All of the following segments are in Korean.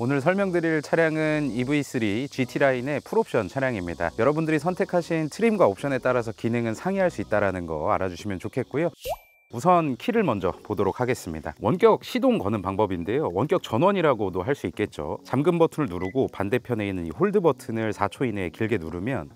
오늘 설명드릴 차량은 EV3 GT라인의 풀옵션 차량입니다. 여러분들이 선택하신 트림과 옵션에 따라서 기능은 상이할 수 있다는 거 알아주시면 좋겠고요. 우선 키를 먼저 보도록 하겠습니다. 원격 시동 거는 방법인데요, 원격 전원이라고도 할 수 있겠죠. 잠금 버튼을 누르고 반대편에 있는 이 홀드 버튼을 4초 이내에 길게 누르면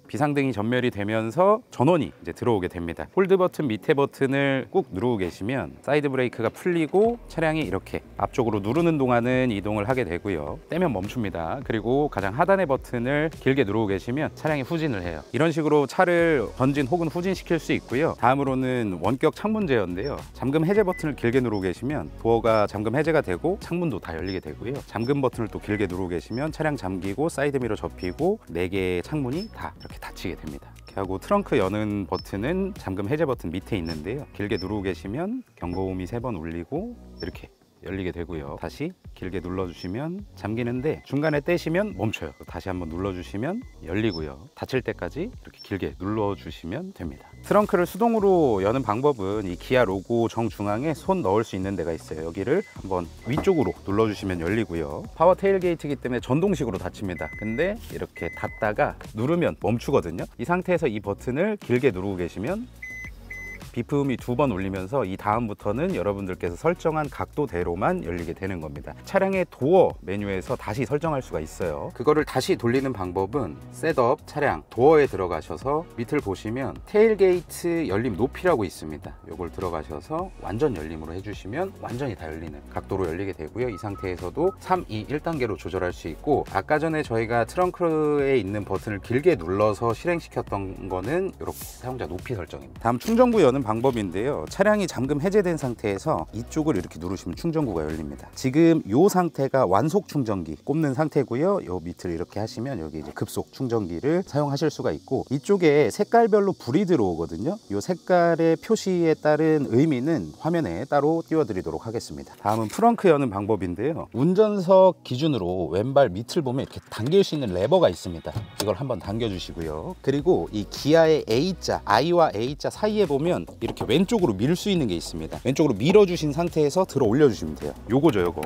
비상등이 전멸이 되면서 전원이 이제 들어오게 됩니다. 홀드 버튼 밑에 버튼을 꾹 누르고 계시면 사이드 브레이크가 풀리고 차량이 이렇게 앞쪽으로 누르는 동안은 이동을 하게 되고요. 떼면 멈춥니다. 그리고 가장 하단의 버튼을 길게 누르고 계시면 차량이 후진을 해요. 이런 식으로 차를 전진 혹은 후진시킬 수 있고요. 다음으로는 원격 창문 제어인데요, 잠금 해제 버튼을 길게 누르고 계시면 도어가 잠금 해제가 되고 창문도 다 열리게 되고요. 잠금 버튼을 또 길게 누르고 계시면 차량 잠기고 사이드미러 접히고 4개의 창문이 다 이렇게 닫히게 됩니다. 이렇게 하고 트렁크 여는 버튼은 잠금 해제 버튼 밑에 있는데요, 길게 누르고 계시면 경고음이 3번 울리고 이렇게 열리게 되고요. 다시 길게 눌러주시면 잠기는데 중간에 떼시면 멈춰요. 다시 한번 눌러주시면 열리고요. 닫힐 때까지 이렇게 길게 눌러주시면 됩니다. 트렁크를 수동으로 여는 방법은 이 기아 로고 정중앙에 손 넣을 수 있는 데가 있어요. 여기를 한번 위쪽으로 눌러주시면 열리고요. 파워 테일게이트이기 때문에 전동식으로 닫힙니다. 근데 이렇게 닫다가 누르면 멈추거든요. 이 상태에서 이 버튼을 길게 누르고 계시면 비프음이 2번 울리면서 이 다음부터는 여러분들께서 설정한 각도대로만 열리게 되는 겁니다. 차량의 도어 메뉴에서 다시 설정할 수가 있어요. 그거를 다시 돌리는 방법은 셋업, 차량, 도어에 들어가셔서 밑을 보시면 테일게이트 열림 높이라고 있습니다. 이걸 들어가셔서 완전 열림으로 해주시면 완전히 다 열리는 각도로 열리게 되고요. 이 상태에서도 3, 2, 1단계로 조절할 수 있고, 아까 전에 저희가 트렁크에 있는 버튼을 길게 눌러서 실행시켰던 거는 이렇게 사용자 높이 설정입니다. 다음 충전구 여는 방법인데요, 차량이 잠금 해제된 상태에서 이쪽을 이렇게 누르시면 충전구가 열립니다. 지금 이 상태가 완속 충전기 꼽는 상태고요. 요 밑을 이렇게 하시면 여기 이제 급속 충전기를 사용하실 수가 있고, 이쪽에 색깔별로 불이 들어오거든요. 이 색깔의 표시에 따른 의미는 화면에 따로 띄워드리도록 하겠습니다. 다음은 트렁크 여는 방법인데요, 운전석 기준으로 왼발 밑을 보면 이렇게 당길 수 있는 레버가 있습니다. 이걸 한번 당겨주시고요. 그리고 이 기아의 A자, I와 A자 사이에 보면 이렇게 왼쪽으로 밀 수 있는 게 있습니다. 왼쪽으로 밀어주신 상태에서 들어 올려주시면 돼요. 요거죠, 요거.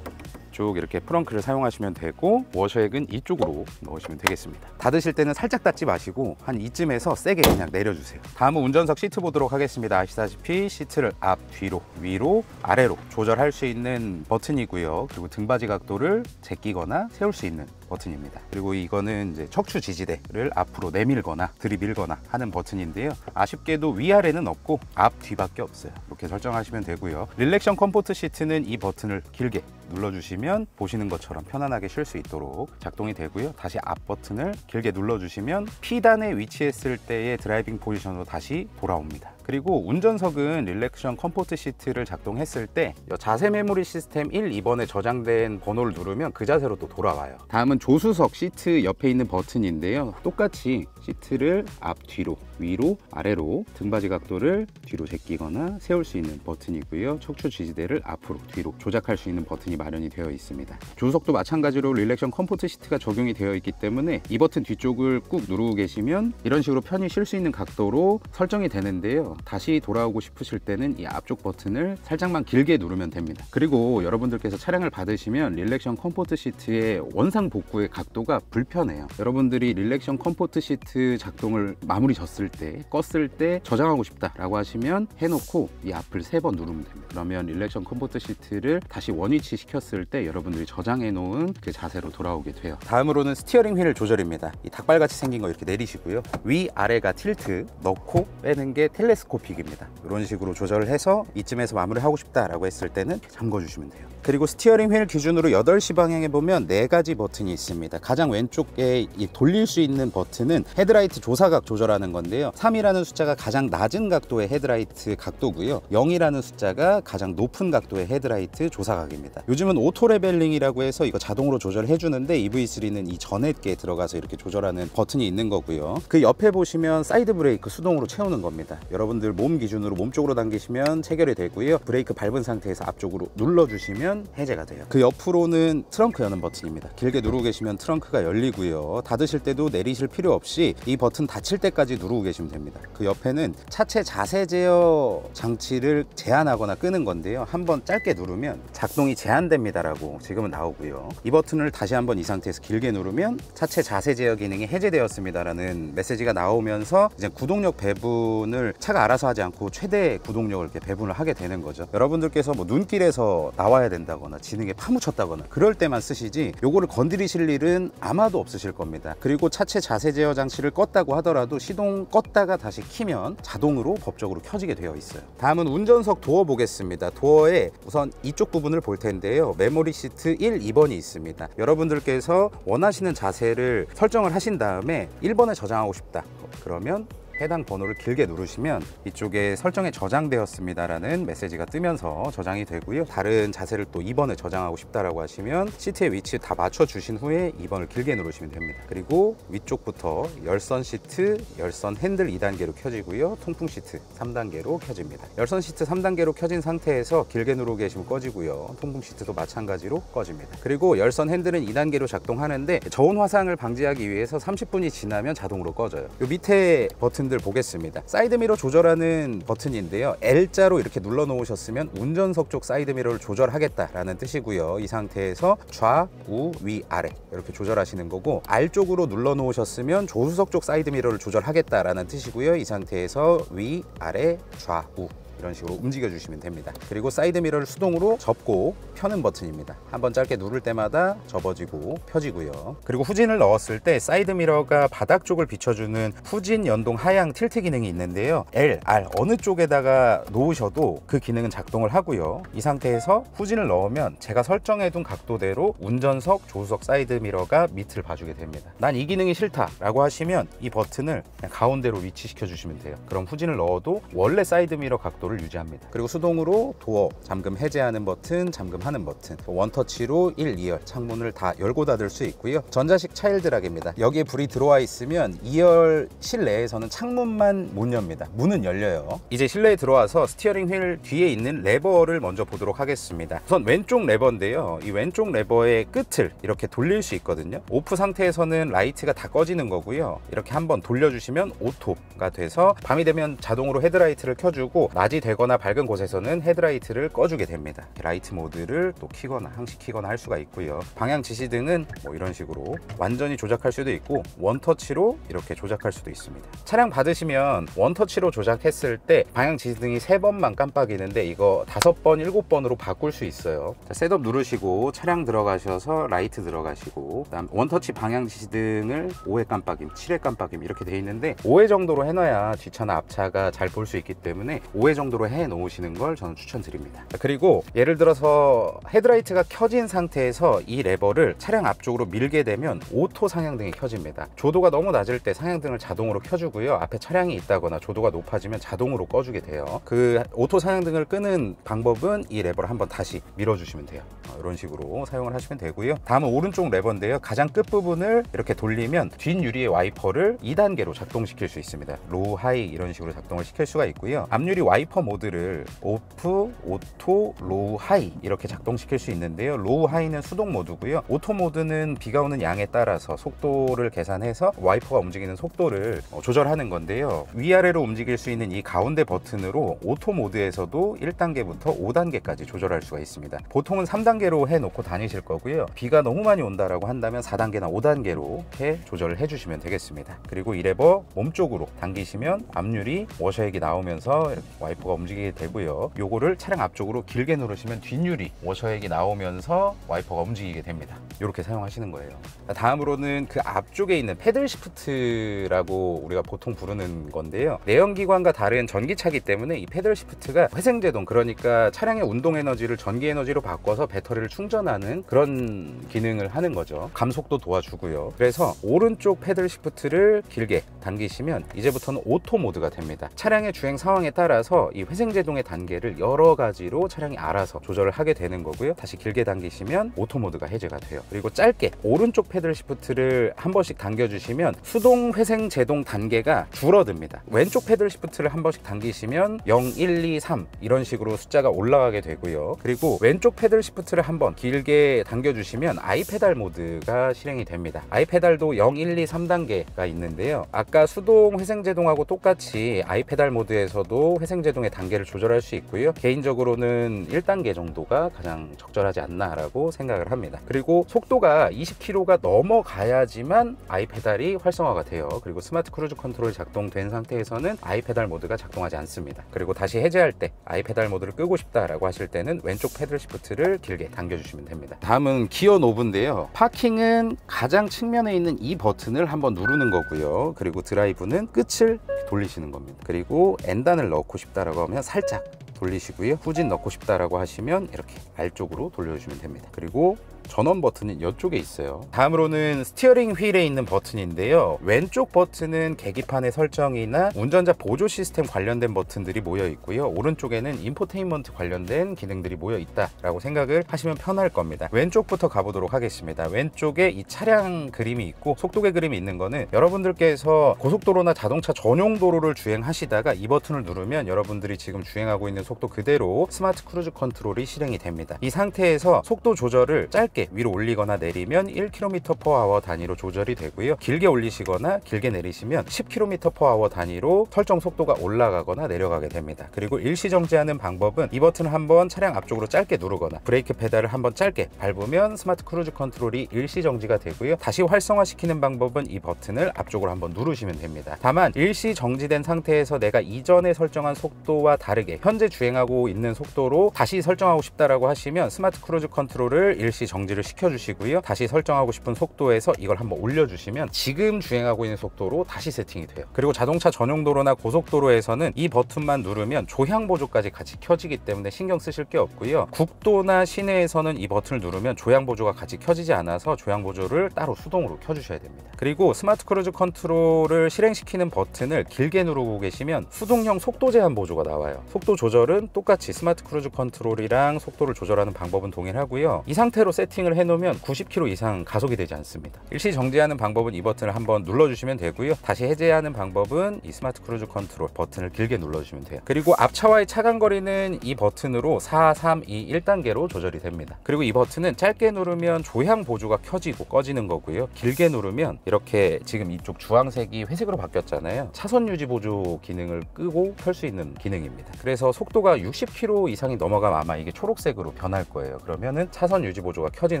쭉 이렇게 프렁크를 사용하시면 되고, 워셔액은 이쪽으로 넣으시면 되겠습니다. 닫으실 때는 살짝 닫지 마시고 한 이쯤에서 세게 그냥 내려주세요. 다음은 운전석 시트 보도록 하겠습니다. 아시다시피 시트를 앞, 뒤로, 위로, 아래로 조절할 수 있는 버튼이고요. 그리고 등받이 각도를 제끼거나 세울 수 있는 버튼입니다. 그리고 이거는 이제 척추 지지대를 앞으로 내밀거나 들이밀거나 하는 버튼인데요, 아쉽게도 위아래는 없고 앞, 뒤밖에 없어요. 이렇게 설정하시면 되고요. 릴렉션 컴포트 시트는 이 버튼을 길게 눌러주시면 보시는 것처럼 편안하게 쉴 수 있도록 작동이 되고요. 다시 앞 버튼을 길게 눌러주시면 P단에 위치했을 때의 드라이빙 포지션으로 다시 돌아옵니다. 그리고 운전석은 릴렉션 컴포트 시트를 작동했을 때 자세 메모리 시스템 1, 2번에 저장된 번호를 누르면 그 자세로 또 돌아와요. 다음은 조수석 시트 옆에 있는 버튼인데요, 똑같이 시트를 앞, 뒤로, 위로, 아래로 등받이 각도를 뒤로 제끼거나 세울 수 있는 버튼이고요. 척추 지지대를 앞으로, 뒤로 조작할 수 있는 버튼이 마련이 되어 있습니다. 조수석도 마찬가지로 릴렉션 컴포트 시트가 적용이 되어 있기 때문에 이 버튼 뒤쪽을 꾹 누르고 계시면 이런 식으로 편히 쉴 수 있는 각도로 설정이 되는데요, 다시 돌아오고 싶으실 때는 이 앞쪽 버튼을 살짝만 길게 누르면 됩니다. 그리고 여러분들께서 차량을 받으시면 릴렉션 컴포트 시트의 원상 복구의 각도가 불편해요. 여러분들이 릴렉션 컴포트 시트 작동을 마무리 졌을 때, 껐을 때 저장하고 싶다라고 하시면 해놓고 이 앞을 3번 누르면 됩니다. 그러면 릴렉션 컴포트 시트를 다시 원위치 시켰을 때 여러분들이 저장해 놓은 그 자세로 돌아오게 돼요. 다음으로는 스티어링 휠 조절입니다. 이 닭발같이 생긴 거 이렇게 내리시고요, 위 아래가 틸트, 넣고 빼는 게 텔레스코픽입니다. 이런 식으로 조절을 해서 이쯤에서 마무리하고 싶다라고 했을 때는 잠궈주시면 돼요. 그리고 스티어링 휠 기준으로 8시 방향에 보면 4가지 버튼이 있습니다. 가장 왼쪽에 이 돌릴 수 있는 버튼은 헤드라이트 조사각 조절하는 건데요, 3이라는 숫자가 가장 낮은 각도의 헤드라이트 각도고요, 0이라는 숫자가 가장 높은 각도의 헤드라이트 조사각입니다. 요즘은 오토 레벨링이라고 해서 이거 자동으로 조절해 주는데 EV3는 이 전액에 들어가서 이렇게 조절하는 버튼이 있는 거고요. 그 옆에 보시면 사이드 브레이크 수동으로 채우는 겁니다. 여러분들 몸 기준으로 몸쪽으로 당기시면 체결이 되고요, 브레이크 밟은 상태에서 앞쪽으로 눌러주시면 누르면 해제가 돼요. 그 옆으로는 트렁크 여는 버튼입니다. 길게 누르고 계시면 트렁크가 열리고요. 닫으실 때도 내리실 필요 없이 이 버튼 닫힐 때까지 누르고 계시면 됩니다. 그 옆에는 차체 자세 제어 장치를 제한하거나 끄는 건데요. 한번 짧게 누르면 작동이 제한됩니다 라고 지금은 나오고요. 이 버튼을 다시 한번 이 상태에서 길게 누르면 차체 자세 제어 기능이 해제되었습니다 라는 메시지가 나오면서 이제 구동력 배분을 차가 알아서 하지 않고 최대 구동력을 이렇게 배분을 하게 되는 거죠. 여러분들께서 뭐 눈길에서 나와야 된다거나 지능에 파묻혔다거나 그럴 때만 쓰시지 요거를 건드리실 일은 아마도 없으실 겁니다. 그리고 차체 자세 제어 장치를 껐다고 하더라도 시동 껐다가 다시 키면 자동으로 법적으로 켜지게 되어 있어요. 다음은 운전석 도어 보겠습니다. 도어에 우선 이쪽 부분을 볼 텐데요. 메모리 시트 1, 2번이 있습니다. 여러분들께서 원하시는 자세를 설정을 하신 다음에 1번에 저장하고 싶다. 그러면 해당 번호를 길게 누르시면 이쪽에 설정에 저장되었습니다 라는 메시지가 뜨면서 저장이 되고요. 다른 자세를 또 2번에 저장하고 싶다라고 하시면 시트의 위치 다 맞춰 주신 후에 2번을 길게 누르시면 됩니다. 그리고 위쪽부터 열선 시트, 열선 핸들 2단계로 켜지고요. 통풍 시트 3단계로 켜집니다. 열선 시트 3단계로 켜진 상태에서 길게 누르고 계시면 꺼지고요. 통풍 시트도 마찬가지로 꺼집니다. 그리고 열선 핸들은 2단계로 작동하는데 저온 화상을 방지하기 위해서 30분이 지나면 자동으로 꺼져요. 요 밑에 버튼 보겠습니다. 사이드미러 조절하는 버튼인데요. L자로 이렇게 눌러 놓으셨으면 운전석 쪽 사이드미러를 조절하겠다라는 뜻이고요. 이 상태에서 좌, 우, 위, 아래 이렇게 조절하시는 거고, R 쪽으로 눌러 놓으셨으면 조수석 쪽 사이드미러를 조절하겠다라는 뜻이고요. 이 상태에서 위, 아래, 좌, 우 이런 식으로 움직여 주시면 됩니다. 그리고 사이드 미러를 수동으로 접고 펴는 버튼입니다. 한번 짧게 누를 때마다 접어지고 펴지고요. 그리고 후진을 넣었을 때 사이드 미러가 바닥 쪽을 비춰주는 후진 연동 하향 틸트 기능이 있는데요. L, R 어느 쪽에다가 놓으셔도 그 기능은 작동을 하고요. 이 상태에서 후진을 넣으면 제가 설정해둔 각도대로 운전석, 조수석 사이드 미러가 밑을 봐주게 됩니다. 난 이 기능이 싫다 라고 하시면 이 버튼을 그냥 가운데로 위치시켜 주시면 돼요. 그럼 후진을 넣어도 원래 사이드 미러 각도 유지합니다. 그리고 수동으로 도어 잠금 해제하는 버튼, 잠금하는 버튼, 원터치로 1, 2열 창문을 다 열고 닫을 수 있고요. 전자식 차일드락입니다. 여기에 불이 들어와 있으면 2열 실내에서는 창문만 못 엽니다. 문은 열려요. 이제 실내에 들어와서 스티어링 휠 뒤에 있는 레버를 먼저 보도록 하겠습니다. 우선 왼쪽 레버인데요. 이 왼쪽 레버의 끝을 이렇게 돌릴 수 있거든요. 오프 상태에서는 라이트가 다 꺼지는 거고요. 이렇게 한번 돌려주시면 오토가 돼서 밤이 되면 자동으로 헤드라이트를 켜주고, 낮이 되거나 밝은 곳에서는 헤드라이트를 꺼주게 됩니다. 라이트 모드를 또 키거나 항시키거나 할 수가 있고요. 방향 지시등은 뭐 이런 식으로 완전히 조작할 수도 있고 원터치로 이렇게 조작할 수도 있습니다. 차량 받으시면 원터치로 조작했을 때 방향 지시등이 3번만 깜빡이는데 이거 5번, 7번으로 바꿀 수 있어요. 자, 셋업 누르시고 차량 들어가셔서 라이트 들어가시고, 그다음 원터치 방향 지시등을 5회 깜빡임, 7회 깜빡임 이렇게 돼 있는데 5회 정도로 해놔야 뒷차나 앞차가 잘 볼 수 있기 때문에 5회 정도로 해 놓으시는 걸 저는 추천드립니다. 그리고 예를 들어서 헤드라이트가 켜진 상태에서 이 레버를 차량 앞쪽으로 밀게 되면 오토 상향등이 켜집니다. 조도가 너무 낮을 때 상향등을 자동으로 켜주고요. 앞에 차량이 있다거나 조도가 높아지면 자동으로 꺼주게 돼요. 그 오토 상향등을 끄는 방법은 이 레버를 한번 다시 밀어주시면 돼요. 이런 식으로 사용을 하시면 되고요. 다음은 오른쪽 레버인데요. 가장 끝부분을 이렇게 돌리면 뒷유리의 와이퍼를 2단계로 작동시킬 수 있습니다. 로우, 하이 이런 식으로 작동을 시킬 수가 있고요. 앞유리 와이퍼 모드를 오프, 오토, 로우, 하이 이렇게 작동시킬 수 있는데요. 로우, 하이는 수동 모드고요. 오토 모드는 비가 오는 양에 따라서 속도를 계산해서 와이퍼가 움직이는 속도를 조절하는 건데요. 위아래로 움직일 수 있는 이 가운데 버튼으로 오토 모드에서도 1단계부터 5단계까지 조절할 수가 있습니다. 보통은 3단계로 해놓고 다니실 거고요. 비가 너무 많이 온다라고 한다면 4단계나 5단계로 이렇게 조절을 해주시면 되겠습니다. 그리고 이 레버 몸쪽으로 당기시면 앞유리 워셔액이 나오면서 이렇게 와이퍼가 움직이게 되고요. 요거를 차량 앞쪽으로 길게 누르시면 뒷유리 워셔액이 나오면서 와이퍼가 움직이게 됩니다. 이렇게 사용하시는 거예요. 다음으로는 그 앞쪽에 있는 패들 시프트라고 우리가 보통 부르는 건데요. 내연기관과 다른 전기차기 때문에 이 패들 시프트가 회생제동, 그러니까 차량의 운동 에너지를 전기 에너지로 바꿔서 배터리를 충전하는 그런 기능을 하는 거죠. 감속도 도와주고요. 그래서 오른쪽 패들 시프트를 길게 당기시면 이제부터는 오토 모드가 됩니다. 차량의 주행 상황에 따라서 이 회생제동의 단계를 여러 가지로 차량이 알아서 조절을 하게 되는 거고요. 다시 길게 당기시면 오토 모드가 해제가 돼요. 그리고 짧게 오른쪽 패들 시프트를 한 번씩 당겨주시면 수동 회생제동 단계가 줄어듭니다. 왼쪽 패들 시프트를 한 번씩 당기시면 0, 1, 2, 3 이런 식으로 숫자가 올라가게 되고요. 그리고 왼쪽 패들 시프트를 한번 길게 당겨주시면 아이페달 모드가 실행이 됩니다. 아이페달도 0, 1, 2, 3단계가 있는데요. 아까 수동 회생제동하고 똑같이 아이페달 모드에서도 회생제동의 단계를 조절할 수 있고요. 개인적으로는 1단계 정도가 가장 적절하지 않나 라고 생각을 합니다. 그리고 속도가 20km가 넘어가야지만 아이페달이 활성화가 돼요. 그리고 스마트 크루즈 컨트롤이 작동된 상태에서는 아이페달 모드가 작동하지 않습니다. 그리고 다시 해제할 때 아이페달 모드를 끄고 싶다라고 하실 때는 왼쪽 패들 시프트를 길게 당겨주시면 됩니다. 다음은 기어 노브인데요. 파킹은 가장 측면에 있는 이 버튼을 한번 누르는 거고요. 그리고 드라이브는 끝을 돌리시는 겁니다. 그리고 N단을 넣고 싶다라고 하면 살짝 돌리시고요. 후진 넣고 싶다라고 하시면 이렇게 R쪽으로 돌려주시면 됩니다. 그리고 전원 버튼은 이쪽에 있어요. 다음으로는 스티어링 휠에 있는 버튼인데요. 왼쪽 버튼은 계기판의 설정이나 운전자 보조 시스템 관련된 버튼들이 모여 있고요. 오른쪽에는 인포테인먼트 관련된 기능들이 모여 있다라고 생각을 하시면 편할 겁니다. 왼쪽부터 가보도록 하겠습니다. 왼쪽에 이 차량 그림이 있고 속도계 그림이 있는 거는 여러분들께서 고속도로나 자동차 전용 도로를 주행하시다가 이 버튼을 누르면 여러분들이 지금 주행하고 있는 속도 그대로 스마트 크루즈 컨트롤이 실행이 됩니다. 이 상태에서 속도 조절을 짧게 위로 올리거나 내리면 1km/h 단위로 조절이 되고요. 길게 올리시거나 길게 내리시면 10km/h 단위로 설정 속도가 올라가거나 내려가게 됩니다. 그리고 일시 정지하는 방법은 이 버튼을 한번 차량 앞쪽으로 짧게 누르거나 브레이크 페달을 한번 짧게 밟으면 스마트 크루즈 컨트롤이 일시 정지가 되고요. 다시 활성화시키는 방법은 이 버튼을 앞쪽으로 한번 누르시면 됩니다. 다만 일시 정지된 상태에서 내가 이전에 설정한 속도와 다르게 현재 주행하고 있는 속도로 다시 설정하고 싶다라고 하시면 스마트 크루즈 컨트롤을 일시 정지를 시켜주시고요. 다시 설정하고 싶은 속도에서 이걸 한번 올려주시면 지금 주행하고 있는 속도로 다시 세팅이 돼요. 그리고 자동차 전용 도로나 고속도로에서는 이 버튼만 누르면 조향 보조까지 같이 켜지기 때문에 신경 쓰실 게 없고요. 국도나 시내에서는 이 버튼을 누르면 조향 보조가 같이 켜지지 않아서 조향 보조를 따로 수동으로 켜주셔야 됩니다. 그리고 스마트 크루즈 컨트롤을 실행시키는 버튼을 길게 누르고 계시면 수동형 속도 제한 보조가 나와요. 속도 조절은 똑같이 스마트 크루즈 컨트롤이랑 속도를 조절하는 방법은 동일하고요. 이 상태로 세팅을 해놓으면 90km 이상 가속이 되지 않습니다. 일시 정지하는 방법은 이 버튼을 한번 눌러주시면 되고요. 다시 해제하는 방법은 이 스마트 크루즈 컨트롤 버튼을 길게 눌러주시면 돼요. 그리고 앞차와의 차간 거리는 이 버튼으로 4, 3, 2, 1단계로 조절이 됩니다. 그리고 이 버튼은 짧게 누르면 조향 보조가 켜지고 꺼지는 거고요. 길게 누르면 이렇게 지금 이쪽 주황색이 회색으로 바뀌었잖아요. 차선 유지 보조 기능을 끄고 켤 수 있는 기능입니다. 그래서 속도가 60km 이상이 넘어가면 아마 이게 초록색으로 변할 거예요. 그러면은 차선 유지 보조가 켜진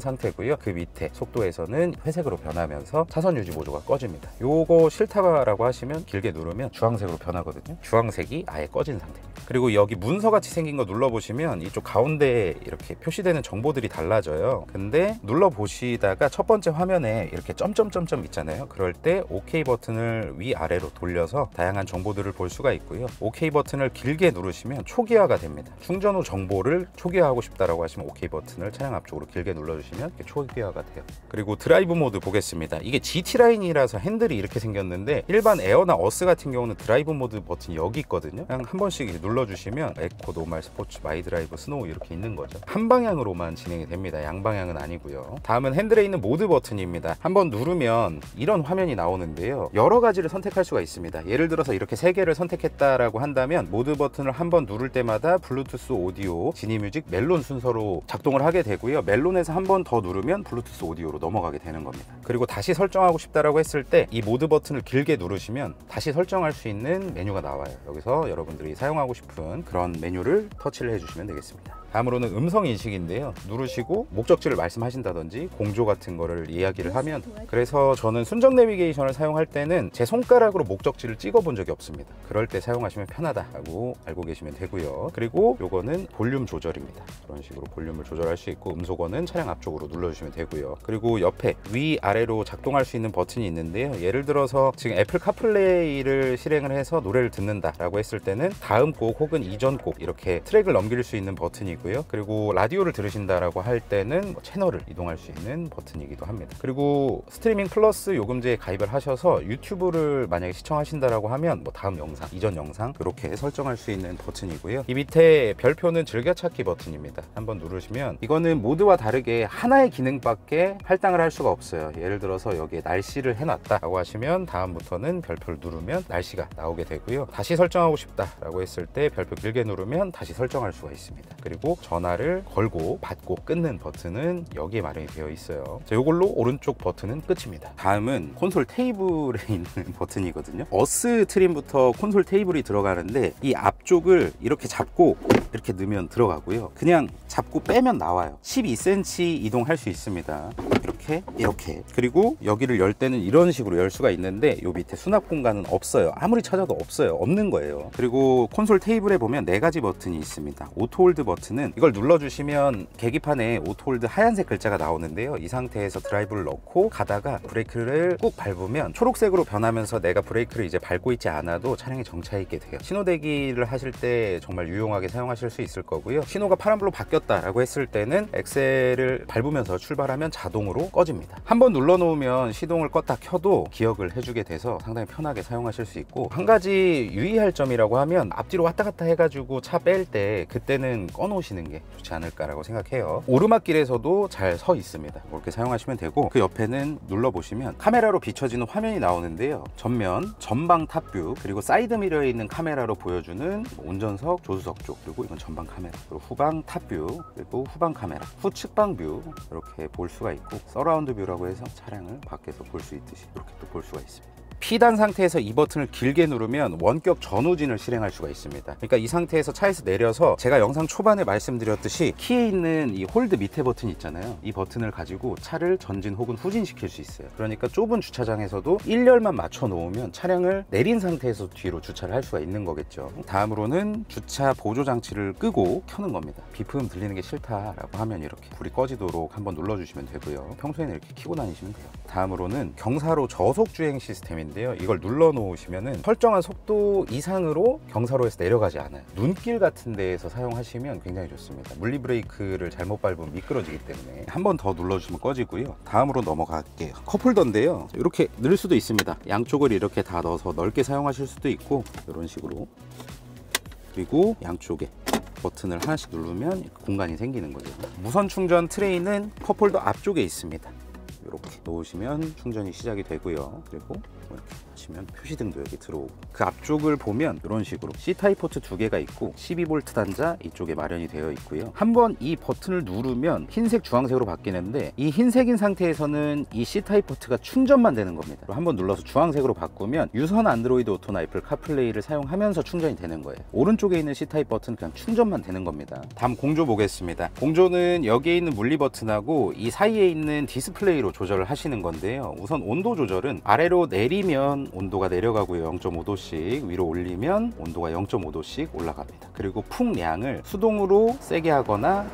상태고요. 그 밑에 속도에서는 회색으로 변하면서 차선 유지 보조가 꺼집니다. 요거 싫다라고 하시면 길게 누르면 주황색으로 변하거든요. 주황색이 아예 꺼진 상태입니다. 그리고 여기 문서 같이 생긴 거 눌러보시면 이쪽 가운데에 이렇게 표시되는 정보들이 달라져요. 근데 눌러보시다가 첫 번째 화면에 이렇게 점점점점 있잖아요. 그럴 때 OK 버튼을 위아래로 돌려서 다양한 정보들을 볼 수가 있고요. OK 버튼을 길게 누르시면 초기화가 됩니다. 충전 후 정보를 초기화하고 싶다라고 하시면 OK 버튼을 차량 앞쪽으로 길게 눌러주시면 이렇게 초기화가 돼요. 그리고 드라이브 모드 보겠습니다. 이게 GT 라인이라서 핸들이 이렇게 생겼는데 일반 에어나 어스 같은 경우는 드라이브 모드 버튼이 여기 있거든요. 그냥 한 번씩 눌러주시면 에코, 노말, 스포츠, 마이 드라이브, 스노우 이렇게 있는 거죠. 한 방향으로만 진행이 됩니다. 양방향은 아니고요. 다음은 핸들에 있는 모드 버튼입니다. 한번 누르면 이런 화면이 나오는데요. 여러 가지를 선택할 수가 있습니다. 예를 들어서 이렇게 3개를 선택했다라고 한다면 모드 버튼을 한번 누를 때마다 블루투스 오디오, 지니뮤직, 멜론 순서로 작동을 하게 되고요. 멜론에서 한 번 더 누르면 블루투스 오디오로 넘어가게 되는 겁니다. 그리고 다시 설정하고 싶다라고 했을 때 이 모드 버튼을 길게 누르시면 다시 설정할 수 있는 메뉴가 나와요. 여기서 여러분들이 사용하고 싶은 그런 메뉴를 터치를 해주시면 되겠습니다. 다음으로는 음성 인식인데요. 누르시고 목적지를 말씀하신다든지 공조 같은 거를 이야기를 하면, 그래서 저는 순정 내비게이션을 사용할 때는 제 손가락으로 목적지를 찍어 본 적이 없습니다. 그럴 때 사용하시면 편하다고 알고 계시면 되고요. 그리고 요거는 볼륨 조절입니다. 그런 식으로 볼륨을 조절할 수 있고 음소거는 차량 앞쪽으로 눌러주시면 되고요. 그리고 옆에 위아래로 작동할 수 있는 버튼이 있는데요. 예를 들어서 지금 애플 카플레이를 실행을 해서 노래를 듣는다라고 했을 때는 다음 곡 혹은 이전 곡 이렇게 트랙을 넘길 수 있는 버튼이고, 버튼이고요. 그리고 라디오를 들으신다라고 할 때는 채널을 이동할 수 있는 버튼이기도 합니다. 그리고 스트리밍 플러스 요금제에 가입을 하셔서 유튜브를 만약에 시청하신다라고 하면 다음 영상, 이전 영상 이렇게 설정할 수 있는 버튼이고요. 이 밑에 별표는 즐겨찾기 버튼입니다. 한번 누르시면 이거는 모드와 다르게 하나의 기능밖에 할당을 할 수가 없어요. 예를 들어서 여기에 날씨를 해놨다라고 하시면 다음부터는 별표를 누르면 날씨가 나오게 되고요. 다시 설정하고 싶다라고 했을 때 별표 길게 누르면 다시 설정할 수가 있습니다. 그리고 전화를 걸고 받고 끊는 버튼은 여기에 마련이 되어 있어요. 자, 이걸로 오른쪽 버튼은 끝입니다. 다음은 콘솔 테이블에 있는 버튼이거든요. 어스 트림부터 콘솔 테이블이 들어가는데 이 앞쪽을 이렇게 잡고 이렇게 넣으면 들어가고요. 그냥 잡고 빼면 나와요. 12cm 이동할 수 있습니다. 이렇게 그리고 여기를 열 때는 이런 식으로 열 수가 있는데 요 밑에 수납 공간은 없어요. 아무리 찾아도 없어요. 없는 거예요. 그리고 콘솔 테이블에 보면 4가지 버튼이 있습니다. 오토홀드 버튼은 이걸 눌러주시면 계기판에 오토홀드 하얀색 글자가 나오는데요. 이 상태에서 드라이브를 넣고 가다가 브레이크를 꾹 밟으면 초록색으로 변하면서 내가 브레이크를 이제 밟고 있지 않아도 차량이 정차해 있게 돼요. 신호 대기를 하실 때 정말 유용하게 사용하실 수 있을 거고요. 신호가 파란불로 바뀌었다라고 했을 때는 엑셀을 밟으면서 출발하면 자동으로 꺼집니다. 한번 눌러 놓으면 시동을 껐다 켜도 기억을 해주게 돼서 상당히 편하게 사용하실 수 있고, 한 가지 유의할 점이라고 하면 앞뒤로 왔다 갔다 해가지고 차 뺄 때 그때는 꺼 놓으시는 게 좋지 않을까라고 생각해요. 오르막길에서도 잘 서 있습니다. 이렇게 사용하시면 되고, 그 옆에는 눌러 보시면 카메라로 비춰지는 화면이 나오는데요. 전면, 전방 탑뷰, 그리고 사이드 미러에 있는 카메라로 보여주는 운전석, 조수석 쪽, 그리고 이건 전방 카메라, 그리고 후방 탑뷰, 그리고 후방 카메라, 후측방 뷰 이렇게 볼 수가 있고, 서라운드 뷰라고 해서 차량을 밖에서 볼 수 있듯이 이렇게 또 볼 수가 있습니다. P단 상태에서 이 버튼을 길게 누르면 원격 전후진을 실행할 수가 있습니다. 그러니까 이 상태에서 차에서 내려서 제가 영상 초반에 말씀드렸듯이 키에 있는 이 홀드 밑에 버튼 있잖아요. 이 버튼을 가지고 차를 전진 혹은 후진시킬 수 있어요. 그러니까 좁은 주차장에서도 1열만 맞춰 놓으면 차량을 내린 상태에서 뒤로 주차를 할 수가 있는 거겠죠. 다음으로는 주차 보조 장치를 끄고 켜는 겁니다. 비품 들리는 게 싫다라고 하면 이렇게 불이 꺼지도록 한번 눌러주시면 되고요. 평소에는 이렇게 켜고 다니시면 돼요. 다음으로는 경사로 저속 주행 시스템인데 이걸 눌러 놓으시면은 설정한 속도 이상으로 경사로에서 내려가지 않아요. 눈길 같은 데에서 사용하시면 굉장히 좋습니다. 물리 브레이크를 잘못 밟으면 미끄러지기 때문에 한 번 더 눌러주시면 꺼지고요. 다음으로 넘어갈게요. 컵홀더인데요, 이렇게 넣을 수도 있습니다. 양쪽을 이렇게 다 넣어서 넓게 사용하실 수도 있고, 이런 식으로. 그리고 양쪽에 버튼을 하나씩 누르면 공간이 생기는 거죠. 무선 충전 트레이는 컵홀더 앞쪽에 있습니다. 이렇게 놓으시면 충전이 시작이 되고요. 그리고 이렇게 치면 표시등도 여기 들어오고, 그 앞쪽을 보면 이런 식으로 C타입 포트 2개가 있고 12V 단자 이쪽에 마련이 되어 있고요. 한번 이 버튼을 누르면 흰색 주황색으로 바뀌는데, 이 흰색인 상태에서는 이 C타입 포트가 충전만 되는 겁니다. 한번 눌러서 주황색으로 바꾸면 유선 안드로이드 오토나 애플 카플레이를 사용하면서 충전이 되는 거예요. 오른쪽에 있는 C타입 버튼은 그냥 충전만 되는 겁니다. 다음 공조 보겠습니다. 공조는 여기에 있는 물리 버튼하고 이 사이에 있는 디스플레이로 조절을 하시는 건데요. 우선 온도 조절은 아래로 내리면 온도가 내려가고요. 0.5도씩 위로 올리면 온도가 0.5도씩 올라갑니다. 그리고 풍량을 수동으로 세게 하거나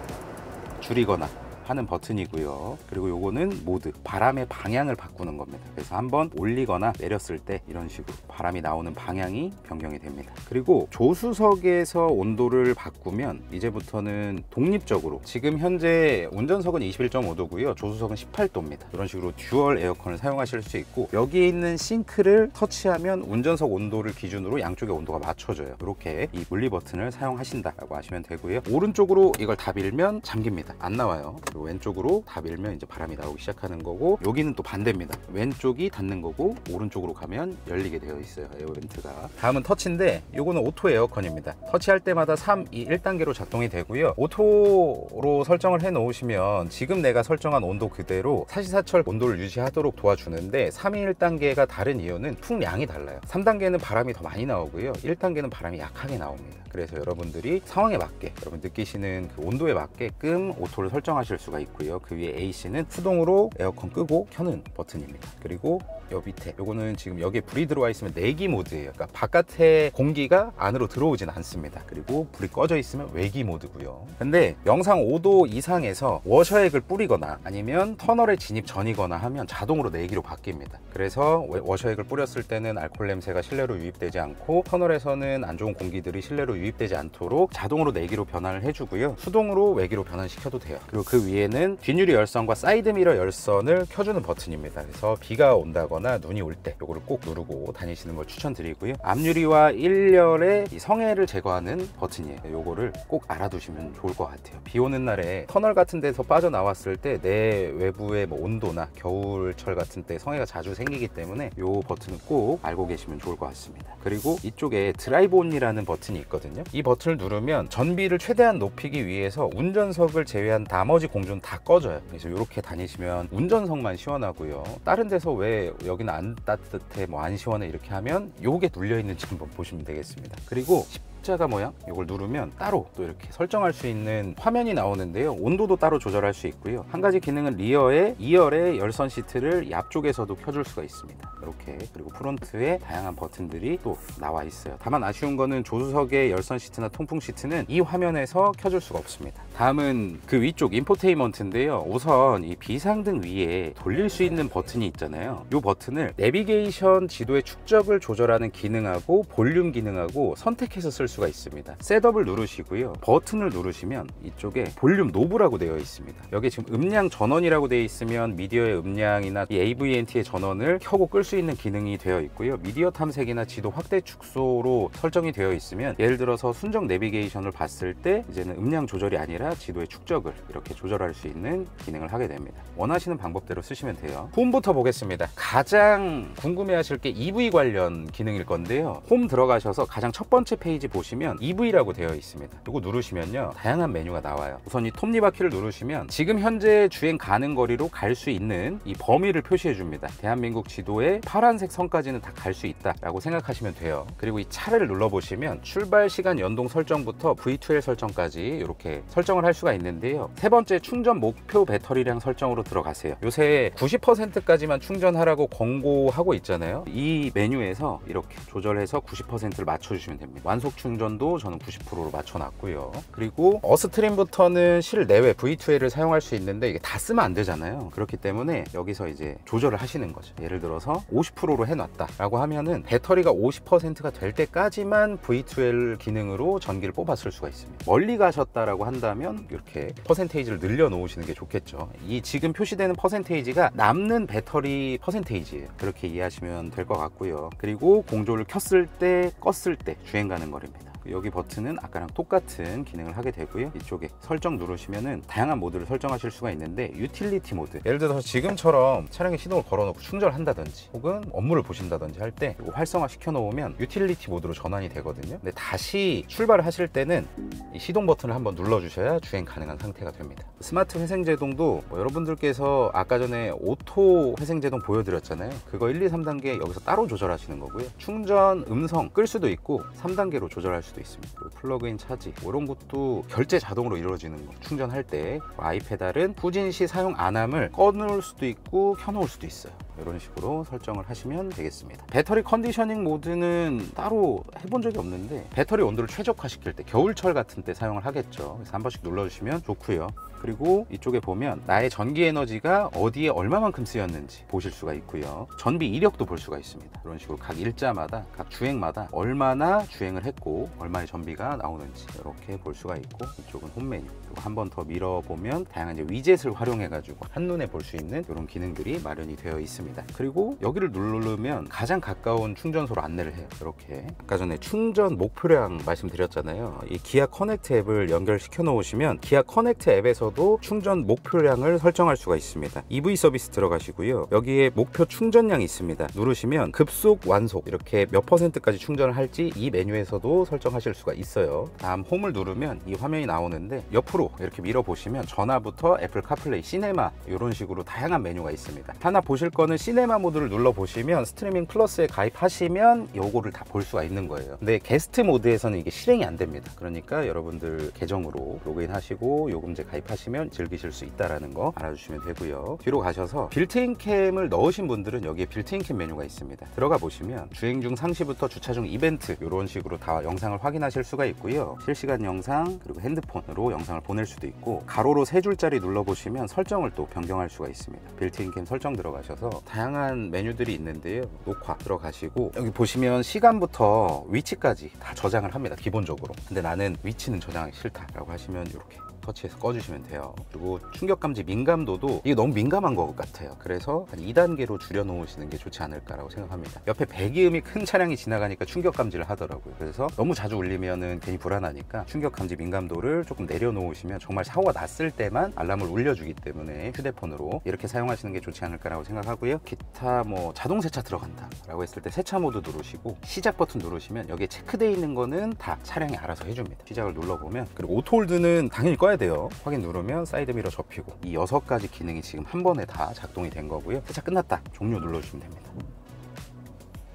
줄이거나 하는 버튼이고요. 그리고 요거는 모드, 바람의 방향을 바꾸는 겁니다. 그래서 한번 올리거나 내렸을 때 이런 식으로 바람이 나오는 방향이 변경이 됩니다. 그리고 조수석에서 온도를 바꾸면 이제부터는 독립적으로, 지금 현재 운전석은 21.5도고요 조수석은 18도입니다 이런 식으로 듀얼 에어컨을 사용하실 수 있고, 여기에 있는 싱크를 터치하면 운전석 온도를 기준으로 양쪽의 온도가 맞춰져요. 이렇게 이 물리 버튼을 사용하신다라고 하시면 되고요. 오른쪽으로 이걸 다 밀면 잠깁니다. 안 나와요. 그리고 왼쪽으로 다 밀면 이제 바람이 나오기 시작하는 거고, 여기는 또 반대입니다. 왼쪽이 닫는 거고 오른쪽으로 가면 열리게 되어 있어요, 에어벤트가. 다음은 터치인데, 요거는 오토 에어컨입니다. 터치할 때마다 3, 2, 1단계로 작동이 되고요. 오토로 설정을 해 놓으시면 지금 내가 설정한 온도 그대로 사시사철 온도를 유지하도록 도와주는데, 3, 2, 1단계가 다른 이유는 풍량이 달라요. 3단계는 바람이 더 많이 나오고요 1단계는 바람이 약하게 나옵니다. 그래서 여러분들이 상황에 맞게, 여러분 느끼시는 그 온도에 맞게끔 오토를 설정하실 수가 있고요. 그 위에 AC는 수동으로 에어컨 끄고 켜는 버튼입니다. 그리고 요 밑에 요거는 지금 여기에 불이 들어와 있으면 내기 모드예요. 그러니까 바깥에 공기가 안으로 들어오진 않습니다. 그리고 불이 꺼져 있으면 외기 모드고요. 근데 영상 5도 이상에서 워셔액을 뿌리거나 아니면 터널에 진입 전이거나 하면 자동으로 내기로 바뀝니다. 그래서 워셔액을 뿌렸을 때는 알코올 냄새가 실내로 유입되지 않고 터널에서는 안 좋은 공기들이 실내로 유입되지 않도록 자동으로 내기로 변환을 해주고요. 수동으로 외기로 변환시켜도 돼요. 그리고 그 위에는 뒷유리 열선과 사이드미러 열선을 켜주는 버튼입니다. 그래서 비가 온다거나 눈이 올 때 요거를 꼭 누르고 다니시는 걸 추천드리고요. 앞유리와 1열의 성에를 제거하는 버튼이에요. 요거를 꼭 알아두시면 좋을 것 같아요. 비 오는 날에 터널 같은 데서 빠져나왔을 때 내 외부의 뭐 온도나 겨울철 같은 때 성에가 자주 생기기 때문에 요 버튼은 꼭 알고 계시면 좋을 것 같습니다. 그리고 이쪽에 드라이브 온이라는 버튼이 있거든요. 이 버튼을 누르면 전비를 최대한 높이기 위해서 운전석을 제외한 나머지 공조는 다 꺼져요. 그래서 이렇게 다니시면 운전석만 시원하고요. 다른 데서 왜 여기는 안 따뜻해 뭐 안 시원해 이렇게 하면 요게 눌려 있는지 한번 보시면 되겠습니다. 그리고 십자가 모양 이걸 누르면 따로 또 이렇게 설정할 수 있는 화면이 나오는데요. 온도도 따로 조절할 수 있고요. 한 가지 기능은 리어에 2열의 열선 시트를 이 앞쪽에서도 켜줄 수가 있습니다. 이렇게. 그리고 프론트에 다양한 버튼들이 또 나와 있어요. 다만 아쉬운 거는 조수석의 열선 시트나 통풍 시트는 이 화면에서 켜줄 수가 없습니다. 다음은 그 위쪽 인포테인먼트인데요. 우선 이 비상등 위에 돌릴 수 있는 버튼이 있잖아요. 이 버튼을 내비게이션 지도의 축적을 조절하는 기능하고 볼륨 기능하고 선택해서 쓸 수가 있습니다. 셋업을 누르시고요. 버튼을 누르시면 이쪽에 볼륨 노브라고 되어 있습니다. 여기 지금 음량 전원이라고 되어 있으면 미디어의 음량이나 이 AVNT의 전원을 켜고 끌 수 있는 기능이 되어 있고요. 미디어 탐색이나 지도 확대 축소로 설정이 되어 있으면 예를 들어서 순정 내비게이션을 봤을 때 이제는 음량 조절이 아니라 지도의 축적을 이렇게 조절할 수 있는 기능을 하게 됩니다. 원하시는 방법대로 쓰시면 돼요. 홈부터 보겠습니다. 가장 궁금해하실 게 EV 관련 기능일 건데요. 홈 들어가셔서 가장 첫 번째 페이지 보시면 EV라고 되어 있습니다. 이거 누르시면요 다양한 메뉴가 나와요. 우선 이 톱니바퀴를 누르시면 지금 현재 주행 가능 거리로 갈 수 있는 이 범위를 표시해 줍니다. 대한민국 지도에 파란색 선까지는 다 갈 수 있다 라고 생각하시면 돼요. 그리고 이 차를 눌러보시면 출발 시간 연동 설정부터 V2L 설정까지 이렇게 설정을 할 수가 있는데요. 세 번째 충전 목표 배터리량 설정으로 들어가세요. 요새 90%까지만 충전하라고 권고하고 있잖아요. 이 메뉴에서 이렇게 조절해서 90%를 맞춰주시면 됩니다. 완속 충전도 저는 90%로 맞춰놨고요. 그리고 어스트림부터는 실내외 V2L을 사용할 수 있는데 이게 다 쓰면 안 되잖아요. 그렇기 때문에 여기서 이제 조절을 하시는 거죠. 예를 들어서 50%로 해놨다 라고 하면은 배터리가 50%가 될 때까지만 V2L 기능으로 전기를 뽑았을 수가 있습니다. 멀리 가셨다라고 한다면 이렇게 퍼센테이지를 늘려 놓으시는 게 좋겠죠. 이 지금 표시되는 퍼센테이지가 남는 배터리 퍼센테이지예요. 그렇게 이해하시면 될 것 같고요. 그리고 공조를 켰을 때 껐을 때 주행 가능 거리입니다. 여기 버튼은 아까랑 똑같은 기능을 하게 되고요. 이쪽에 설정 누르시면은 다양한 모드를 설정하실 수가 있는데 유틸리티 모드, 예를 들어서 지금처럼 차량에 시동을 걸어놓고 충전을 한다든지 혹은 업무를 보신다든지 할 때 활성화 시켜 놓으면 유틸리티 모드로 전환이 되거든요. 근데 다시 출발을 하실 때는 이 시동 버튼을 한번 눌러 주셔야 주행 가능한 상태가 됩니다. 스마트 회생제동도 뭐 여러분들께서 아까 전에 오토 회생제동 보여드렸잖아요. 그거 1, 2, 3단계 여기서 따로 조절하시는 거고요. 충전 음성 끌 수도 있고 3단계로 조절할 수도 있습니다. 플러그인 차지 이런 것도 결제 자동으로 이루어지는 거. 충전할 때 아이페달은 후진 시 사용 안함을 꺼놓을 수도 있고 켜놓을 수도 있어요. 이런 식으로 설정을 하시면 되겠습니다. 배터리 컨디셔닝 모드는 따로 해본 적이 없는데 배터리 온도를 최적화시킬 때 겨울철 같은 때 사용을 하겠죠. 그래서 한 번씩 눌러주시면 좋고요. 그리고 이쪽에 보면 나의 전기 에너지가 어디에 얼마만큼 쓰였는지 보실 수가 있고요. 전비 이력도 볼 수가 있습니다. 이런 식으로 각 일자마다 각 주행마다 얼마나 주행을 했고 얼마의 전비가 나오는지 이렇게 볼 수가 있고, 이쪽은 홈 메뉴. 그리고 한 번 더 밀어보면 다양한 이제 위젯을 활용해 가지고 한눈에 볼 수 있는 이런 기능들이 마련이 되어 있습니다. 그리고 여기를 누르면 가장 가까운 충전소로 안내를 해요. 이렇게 아까 전에 충전 목표량 말씀드렸잖아요. 이 기아 커넥트 앱을 연결시켜 놓으시면 기아 커넥트 앱에서도 충전 목표량을 설정할 수가 있습니다. EV 서비스 들어가시고요. 여기에 목표 충전량이 있습니다. 누르시면 급속 완속 이렇게 몇 %까지 충전을 할지 이 메뉴에서도 설정하실 수가 있어요. 다음 홈을 누르면 이 화면이 나오는데 옆으로 이렇게 밀어보시면 전화부터 애플 카플레이, 시네마 이런 식으로 다양한 메뉴가 있습니다. 하나 보실 거는 이거는 시네마 모드를 눌러보시면 스트리밍 플러스에 가입하시면 요거를 다 볼 수가 있는 거예요. 근데 게스트 모드에서는 이게 실행이 안 됩니다. 그러니까 여러분들 계정으로 로그인 하시고 요금제 가입하시면 즐기실 수 있다는 거 알아주시면 되고요. 뒤로 가셔서 빌트인 캠을 넣으신 분들은 여기에 빌트인 캠 메뉴가 있습니다. 들어가 보시면 주행 중 상시부터 주차 중 이벤트 이런 식으로 다 영상을 확인하실 수가 있고요. 실시간 영상 그리고 핸드폰으로 영상을 보낼 수도 있고, 가로로 3줄짜리 눌러보시면 설정을 또 변경할 수가 있습니다. 빌트인 캠 설정 들어가셔서 다양한 메뉴들이 있는데요. 녹화 들어가시고 여기 보시면 시간부터 위치까지 다 저장을 합니다, 기본적으로. 근데 나는 위치는 저장하기 싫다라고 하시면 이렇게 터치해서 꺼주시면 돼요. 그리고 충격감지 민감도도 이게 너무 민감한 것 같아요. 그래서 한 2단계로 줄여 놓으시는 게 좋지 않을까라고 생각합니다. 옆에 배기음이 큰 차량이 지나가니까 충격감지를 하더라고요. 그래서 너무 자주 울리면은 괜히 불안하니까 충격감지 민감도를 조금 내려놓으시면 정말 사고가 났을 때만 알람을 울려주기 때문에 휴대폰으로 이렇게 사용하시는 게 좋지 않을까라고 생각하고요. 기타 뭐 자동 세차 들어간다 라고 했을 때 세차 모드 누르시고 시작 버튼 누르시면 여기에 체크되어 있는 거는 다 차량이 알아서 해줍니다. 시작을 눌러보면, 그리고 오토홀드는 당연히 꺼야 돼요. 확인 누르면 사이드미러 접히고, 이 6가지 기능이 지금 한 번에 다 작동이 된 거고요. 세차 끝났다 종료 눌러주시면 됩니다.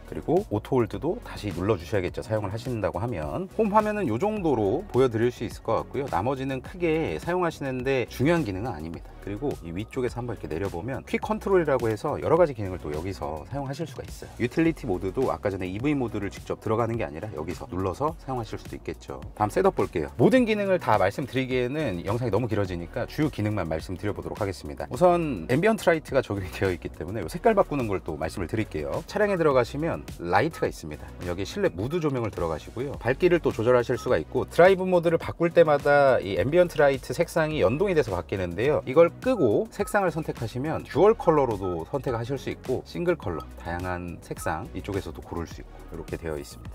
그리고 오토홀드도 다시 눌러주셔야겠죠, 사용을 하신다고 하면. 홈 화면은 이 정도로 보여드릴 수 있을 것 같고요. 나머지는 크게 사용하시는데 중요한 기능은 아닙니다. 그리고 이 위쪽에서 한번 이렇게 내려보면 퀵 컨트롤이라고 해서 여러 가지 기능을 또 여기서 사용하실 수가 있어요. 유틸리티 모드도 아까 전에 EV 모드를 직접 들어가는 게 아니라 여기서 눌러서 사용하실 수도 있겠죠. 다음 셋업 볼게요. 모든 기능을 다 말씀드리기에는 영상이 너무 길어지니까 주요 기능만 말씀드려보도록 하겠습니다. 우선 앰비언트 라이트가 적용이 되어 있기 때문에 이 색깔 바꾸는 걸 또 말씀을 드릴게요. 차량에 들어가시면 라이트가 있습니다. 여기 실내 무드 조명을 들어가시고요. 밝기를 또 조절하실 수가 있고, 드라이브 모드를 바꿀 때마다 이 앰비언트 라이트 색상이 연동이 돼서 바뀌는데요. 이걸 끄고 색상을 선택하시면 듀얼 컬러로도 선택하실 수 있고, 싱글 컬러 다양한 색상 이쪽에서도 고를 수 있고 이렇게 되어 있습니다.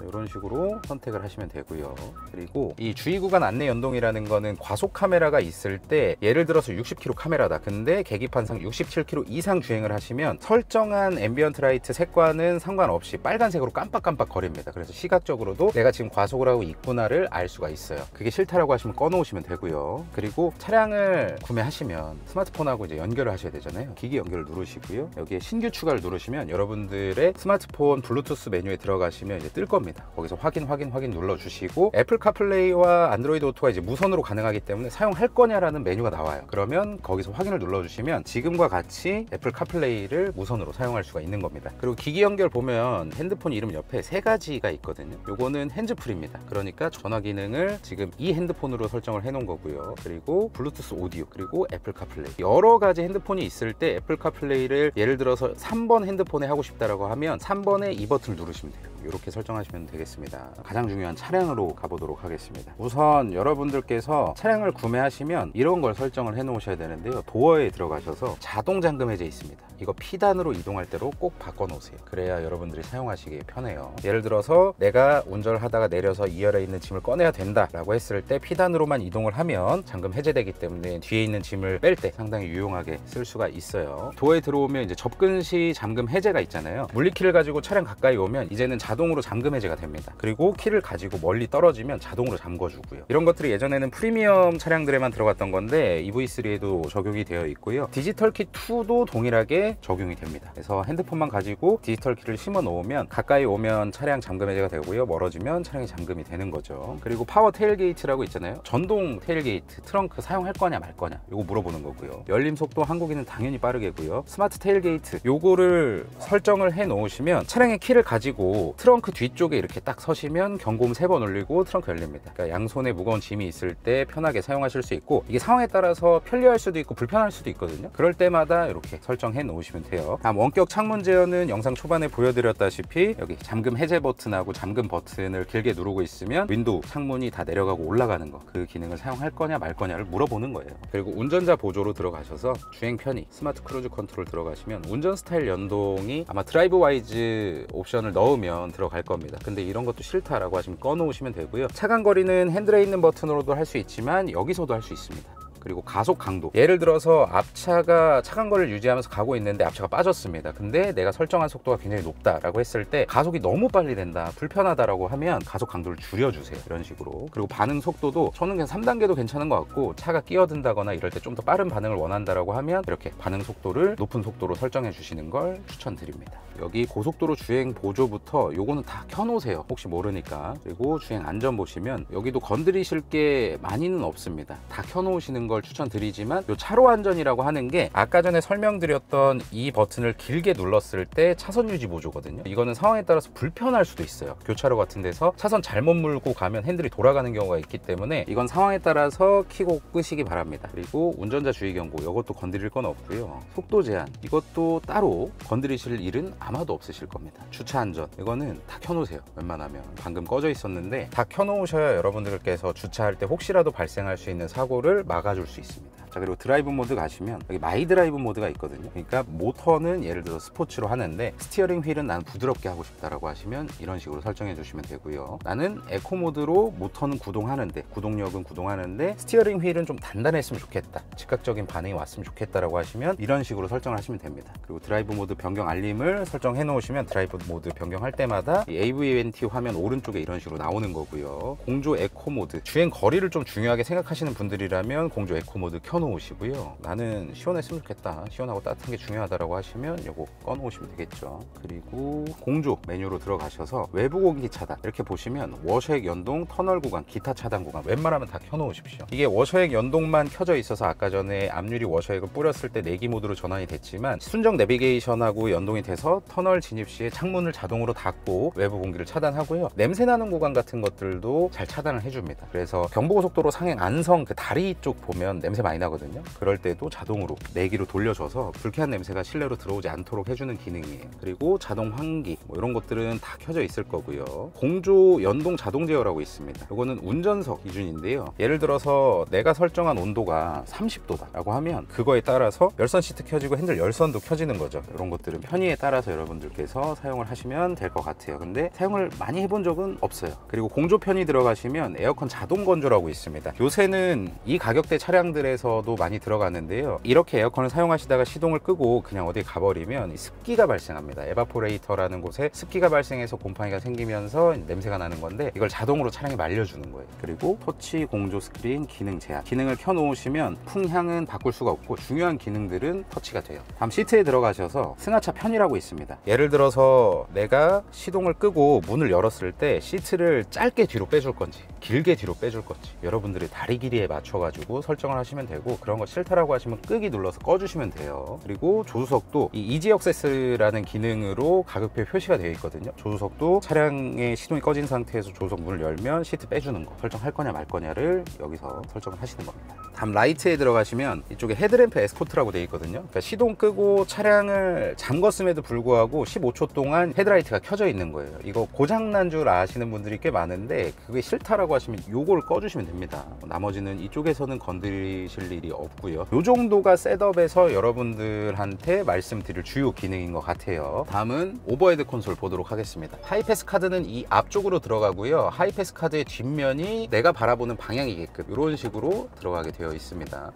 이런 식으로 선택을 하시면 되고요. 그리고 이 주의구간 안내 연동이라는 거는 과속 카메라가 있을 때, 예를 들어서 60km 카메라다, 근데 계기판상 67km 이상 주행을 하시면 설정한 앰비언트 라이트 색과는 상관없이 빨간색으로 깜빡깜빡 거립니다. 그래서 시각적으로도 내가 지금 과속을 하고 있구나를 알 수가 있어요. 그게 싫다라고 하시면 꺼 놓으시면 되고요. 그리고 차량을 구매하시면 스마트폰하고 이제 연결을 하셔야 되잖아요. 기기 연결을 누르시고요. 여기에 신규 추가를 누르시면 여러분들의 스마트폰 블루투스 메뉴에 들어가시면 이제 뜰 겁니다. 거기서 확인 눌러주시고, 애플 카플레이와 안드로이드 오토가 이제 무선으로 가능하기 때문에 사용할 거냐라는 메뉴가 나와요. 그러면 거기서 확인을 눌러주시면 지금과 같이 애플 카플레이를 무선으로 사용할 수가 있는 겁니다. 그리고 기기 연결 보면 핸드폰 이름 옆에 3가지가 있거든요. 요거는 핸즈프리입니다. 그러니까 전화 기능을 지금 이 핸드폰으로 설정을 해 놓은 거고요. 그리고 블루투스 오디오, 그리고 애플 카플레이, 여러 가지 핸드폰이 있을 때 애플 카플레이를 예를 들어서 3번 핸드폰에 하고 싶다라고 하면 3번에 이 버튼을 누르시면 돼요. 이렇게 설정하시면 되겠습니다. 가장 중요한 차량으로 가보도록 하겠습니다. 우선 여러분들께서 차량을 구매하시면 이런 걸 설정을 해 놓으셔야 되는데요. 도어에 들어가셔서 자동 잠금 해제 있습니다. 이거 P단으로 이동할 때로 꼭 바꿔 놓으세요. 그래야 여러분들이 사용하시기 편해요. 예를 들어서 내가 운전을 하다가 내려서 2열에 있는 짐을 꺼내야 된다 라고 했을 때 P단으로만 이동을 하면 잠금 해제되기 때문에 뒤에 있는 짐을 뺄 때 상당히 유용하게 쓸 수가 있어요. 도어에 들어오면 이제 접근 시 잠금 해제가 있잖아요. 물리키를 가지고 차량 가까이 오면 이제는 자동으로 잠금 해제가 됩니다. 그리고 키를 가지고 멀리 떨어지면 자동으로 잠궈주고요. 이런 것들이 예전에는 프리미엄 차량들에만 들어갔던 건데 EV3에도 적용이 되어 있고요. 디지털 키 2도 동일하게 적용이 됩니다. 그래서 핸드폰만 가지고 디지털 키를 심어 놓으면 가까이 오면 차량 잠금 해제가 되고요. 멀어지면 차량이 잠금이 되는 거죠. 그리고 파워 테일게이트라고 있잖아요. 전동 테일게이트, 트렁크 사용할 거냐 말 거냐 요거 물어보는 거고요. 열림 속도 한국인은 당연히 빠르게고요. 스마트 테일게이트 요거를 설정을 해 놓으시면 차량의 키를 가지고 트렁크 뒤쪽에 이렇게 딱 서시면 경고음 3번 울리고 트렁크 열립니다. 그러니까 양손에 무거운 짐이 있을 때 편하게 사용하실 수 있고, 이게 상황에 따라서 편리할 수도 있고 불편할 수도 있거든요. 그럴 때마다 이렇게 설정해 놓으시면 돼요. 다음 원격 창문 제어는 영상 초반에 보여드렸다시피 여기 잠금 해제 버튼하고 잠금 버튼을 길게 누르고 있으면 윈도우 창문이 다 내려가고 올라가는 거, 그 기능을 사용할 거냐 말 거냐를 물어보는 거예요. 그리고 운전자 보조로 들어가셔서 주행 편의, 스마트 크루즈 컨트롤 들어가시면 운전 스타일 연동이 아마 드라이브 와이즈 옵션을 넣으면 들어갈 겁니다. 근데 이런 것도 싫다라고 하시면 꺼 놓으시면 되고요. 차간 거리는 핸들에 있는 버튼으로도 할 수 있지만 여기서도 할 수 있습니다. 그리고 가속 강도. 예를 들어서 앞차가 차간 거리를 유지하면서 가고 있는데 앞차가 빠졌습니다. 근데 내가 설정한 속도가 굉장히 높다라고 했을 때 가속이 너무 빨리 된다, 불편하다라고 하면 가속 강도를 줄여주세요. 이런 식으로. 그리고 반응 속도도 저는 그냥 3단계도 괜찮은 것 같고, 차가 끼어든다거나 이럴 때 좀 더 빠른 반응을 원한다라고 하면 이렇게 반응 속도를 높은 속도로 설정해 주시는 걸 추천드립니다. 여기 고속도로 주행 보조부터 요거는 다 켜놓으세요. 혹시 모르니까. 그리고 주행 안전 보시면 여기도 건드리실 게 많이는 없습니다. 다 켜놓으시는 걸 추천드리지만, 요 차로 안전이라고 하는 게 아까 전에 설명드렸던 이 버튼을 길게 눌렀을 때 차선 유지 보조거든요. 이거는 상황에 따라서 불편할 수도 있어요. 교차로 같은 데서 차선 잘못 물고 가면 핸들이 돌아가는 경우가 있기 때문에 이건 상황에 따라서 켜고 끄시기 바랍니다. 그리고 운전자 주의 경고, 이것도 건드릴 건 없고요. 속도 제한, 이것도 따로 건드리실 일은 아마도 없으실 겁니다. 주차 안전, 이거는 다 켜놓으세요. 웬만하면. 방금 꺼져 있었는데 다 켜놓으셔야 여러분들께서 주차할 때 혹시라도 발생할 수 있는 사고를 막아줄 수 있습니다. 자, 그리고 드라이브 모드 가시면 여기 마이 드라이브 모드가 있거든요. 그러니까 모터는 예를 들어 스포츠로 하는데 스티어링 휠은 나는 부드럽게 하고 싶다라고 하시면 이런 식으로 설정해 주시면 되고요. 나는 에코 모드로 모터는 구동하는데, 구동력은 구동하는데 스티어링 휠은 좀 단단했으면 좋겠다, 즉각적인 반응이 왔으면 좋겠다라고 하시면 이런 식으로 설정을 하시면 됩니다. 그리고 드라이브 모드 변경 알림을 설정해 놓으시면 드라이브 모드 변경할 때마다 이 AVNT 화면 오른쪽에 이런 식으로 나오는 거고요. 공조 에코 모드, 주행 거리를 좀 중요하게 생각하시는 분들이라면 공조 에코 모드 켜놓으시고요. 나는 시원했으면 좋겠다, 시원하고 따뜻한 게 중요하다라고 하시면 이거 꺼놓으시면 되겠죠. 그리고 공조 메뉴로 들어가셔서 외부 공기 차단, 이렇게 보시면 워셔액 연동, 터널 구간, 기타 차단 구간 웬만하면 다 켜놓으십시오. 이게 워셔액 연동만 켜져 있어서 아까 전에 앞유리 워셔액을 뿌렸을 때 내기 모드로 전환이 됐지만, 순정 내비게이션하고 연동이 돼서 터널 진입 시에 창문을 자동으로 닫고 외부 공기를 차단하고요. 냄새 나는 구간 같은 것들도 잘 차단을 해줍니다. 그래서 경부고속도로 상행 안성 그 다리 쪽 보면 냄새 많이 나거든요. 그럴 때도 자동으로 내기로 돌려줘서 불쾌한 냄새가 실내로 들어오지 않도록 해주는 기능이에요. 그리고 자동 환기, 뭐 이런 것들은 다 켜져 있을 거고요. 공조 연동 자동 제어라고 있습니다. 이거는 운전석 기준인데요. 예를 들어서 내가 설정한 온도가 30도다 라고 하면 그거에 따라서 열선 시트 켜지고 핸들 열선도 켜지는 거죠. 이런 것들은 편의에 따라서 여러분들께서 사용을 하시면 될 것 같아요. 근데 사용을 많이 해본 적은 없어요. 그리고 공조 편의 들어가시면 에어컨 자동 건조라고 있습니다. 요새는 이 가격대 차량들에서도 많이 들어가는데요. 이렇게 에어컨을 사용하시다가 시동을 끄고 그냥 어디 가버리면 습기가 발생합니다. 에바포레이터라는 곳에 습기가 발생해서 곰팡이가 생기면서 냄새가 나는 건데, 이걸 자동으로 차량에 말려주는 거예요. 그리고 터치 공조 스크린 기능 제한, 기능을 켜놓으시면 풍향은 바꿀 수가 없고 중요한 기능들은 터치가 돼요. 다음 시트에 들어가셔서 승하차 편의라고 있습니다. 예를 들어서 내가 시동을 끄고 문을 열었을 때 시트를 짧게 뒤로 빼줄 건지 길게 뒤로 빼줄 건지 여러분들의 다리 길이에 맞춰가지고 설정을 하시면 되고, 그런 거 싫다라고 하시면 끄기 눌러서 꺼주시면 돼요. 그리고 조수석도 이 이지 액세스라는 기능으로 가격표에 표시가 되어 있거든요. 조수석도 차량의 시동이 꺼진 상태에서 조수석 문을 열면 시트 빼주는 거 설정할 거냐 말 거냐를 여기서 설정을 하시는 겁니다. 다음 라이트에 들어가시면 이쪽에 헤드램프 에스코트라고 되어 있거든요. 그러니까 시동 끄고 차량을 잠궜음에도 불구하고 15초 동안 헤드라이트가 켜져 있는 거예요. 이거 고장난 줄 아시는 분들이 꽤 많은데, 그게 싫다라고 하시면 요걸 꺼주시면 됩니다. 나머지는 이쪽에서는 건드리실 일이 없고요. 요 정도가 셋업에서 여러분들한테 말씀드릴 주요 기능인 것 같아요. 다음은 오버헤드 콘솔 보도록 하겠습니다. 하이패스 카드는 이 앞쪽으로 들어가고요. 하이패스 카드의 뒷면이 내가 바라보는 방향이게끔 이런 식으로 들어가게 되어 있습니다.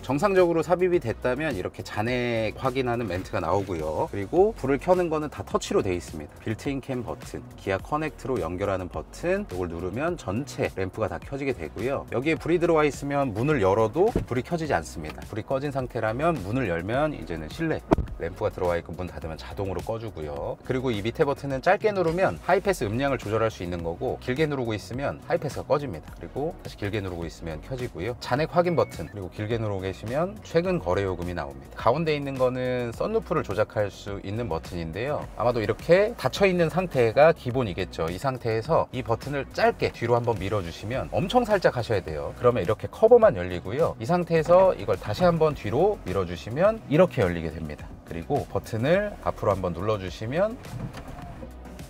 정상적으로 삽입이 됐다면 이렇게 잔액 확인하는 멘트가 나오고요. 그리고 불을 켜는 거는 다 터치로 되어 있습니다. 빌트인 캠 버튼, 기아 커넥트로 연결하는 버튼, 이걸 누르면 전체 램프가 다 켜지게 되고요. 여기에 불이 들어와 있으면 문을 열어도 불이 켜지지 않습니다. 불이 꺼진 상태라면 문을 열면 이제는 실내 램프가 들어와 있고 문 닫으면 자동으로 꺼주고요. 그리고 이 밑에 버튼은 짧게 누르면 하이패스 음량을 조절할 수 있는 거고, 길게 누르고 있으면 하이패스가 꺼집니다. 그리고 다시 길게 누르고 있으면 켜지고요. 잔액 확인 버튼, 그리고 길게 누르고 계시면 최근 거래 요금이 나옵니다. 가운데 있는 거는 썬루프를 조작할 수 있는 버튼인데요. 아마도 이렇게 닫혀 있는 상태가 기본이겠죠. 이 상태에서 이 버튼을 짧게 뒤로 한번 밀어주시면, 엄청 살짝 하셔야 돼요. 그러면 이렇게 커버만 열리고요. 이 상태에서 이걸 다시 한번 뒤로 밀어주시면 이렇게 열리게 됩니다. 그리고 버튼을 앞으로 한번 눌러주시면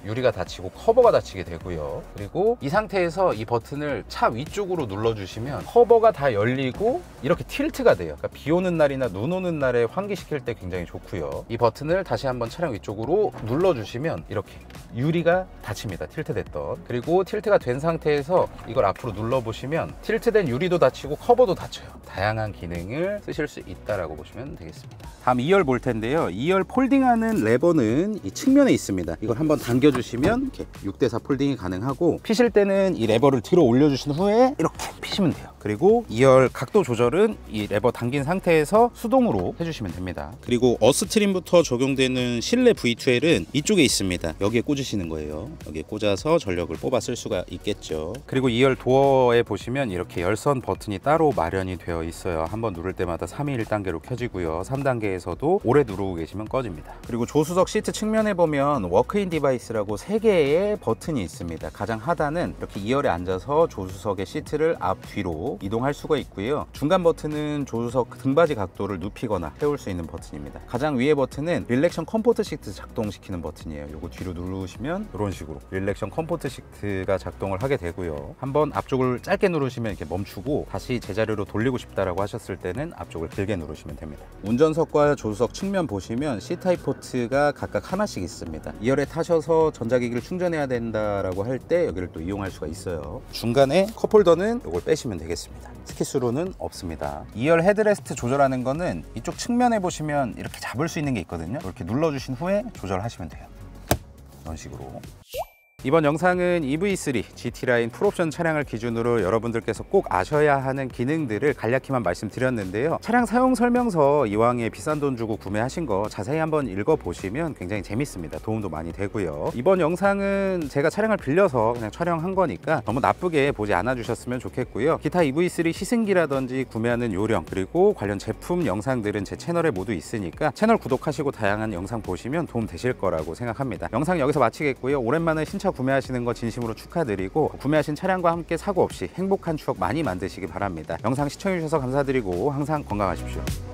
유리가 다치고 커버가 다치게 되고요. 그리고 이 상태에서 이 버튼을 차 위쪽으로 눌러주시면 커버가 다 열리고 이렇게 틸트가 돼요. 그러니까 비 오는 날이나 눈 오는 날에 환기시킬 때 굉장히 좋고요. 이 버튼을 다시 한번 차량 위쪽으로 눌러주시면 이렇게 유리가 닫힙니다. 틸트 됐던. 그리고 틸트가 된 상태에서 이걸 앞으로 눌러보시면 틸트된 유리도 닫히고 커버도 닫혀요. 다양한 기능을 쓰실 수 있다라고 보시면 되겠습니다. 다음 2열 볼 텐데요. 2열 폴딩하는 레버는 이 측면에 있습니다. 이걸 한번 당겨주시면 이렇게 6대4 폴딩이 가능하고, 피실 때는 이 레버를 들어 올려주신 후에 이렇게 피시면 돼요. 그리고 2열 각도 조절은 이 레버 당긴 상태에서 수동으로 해주시면 됩니다. 그리고 어스트림부터 적용되는 실내 V2L은 이쪽에 있습니다. 여기에 꽂으시는 거예요. 여기에 꽂아서 전력을 뽑아 쓸 수가 있겠죠. 그리고 2열 도어에 보시면 이렇게 열선 버튼이 따로 마련이 되어 있어요. 한번 누를 때마다 3위 1단계로 켜지고요. 3단계에서도 오래 누르고 계시면 꺼집니다. 그리고 조수석 시트 측면에 보면 워크인 디바이스라고 3개의 버튼이 있습니다. 가장 하단은 이렇게 2열에 앉아서 조수석의 시트를 앞 뒤로 이동할 수가 있고요. 중간 버튼은 조수석 등받이 각도를 눕히거나 세울 수 있는 버튼입니다. 가장 위에 버튼은 릴렉션 컴포트 시트 작동시키는 버튼이에요. 요거 뒤로 누르시면 이런 식으로 릴렉션 컴포트 시트가 작동을 하게 되고요. 한번 앞쪽을 짧게 누르시면 이렇게 멈추고, 다시 제자리로 돌리고 싶다라고 하셨을 때는 앞쪽을 길게 누르시면 됩니다. 운전석과 조수석 측면 보시면 C타입 포트가 각각 하나씩 있습니다. 2열에 타셔서 전자기기를 충전해야 된다라고 할 때 여기를 또 이용할 수가 있어요. 중간에 컵홀더는 이걸 빼시면 되겠습니다. 스키스로는 없습니다. 2열 헤드레스트 조절하는 거는 이쪽 측면에 보시면 이렇게 잡을 수 있는 게 있거든요. 이렇게 눌러주신 후에 조절하시면 돼요. 이런 식으로. 이번 영상은 EV3 GT라인 풀옵션 차량을 기준으로 여러분들께서 꼭 아셔야 하는 기능들을 간략히만 말씀드렸는데요. 차량 사용 설명서 이왕에 비싼 돈 주고 구매하신 거 자세히 한번 읽어보시면 굉장히 재밌습니다. 도움도 많이 되고요. 이번 영상은 제가 차량을 빌려서 그냥 촬영한 거니까 너무 나쁘게 보지 않아 주셨으면 좋겠고요. 기타 EV3 시승기라든지 구매하는 요령, 그리고 관련 제품 영상들은 제 채널에 모두 있으니까 채널 구독하시고 다양한 영상 보시면 도움 되실 거라고 생각합니다. 영상 여기서 마치겠고요. 오랜만에 신차 구매하시는 거 진심으로 축하드리고, 구매하신 차량과 함께 사고 없이 행복한 추억 많이 만드시기 바랍니다. 영상 시청해 주셔서 감사드리고 항상 건강하십시오.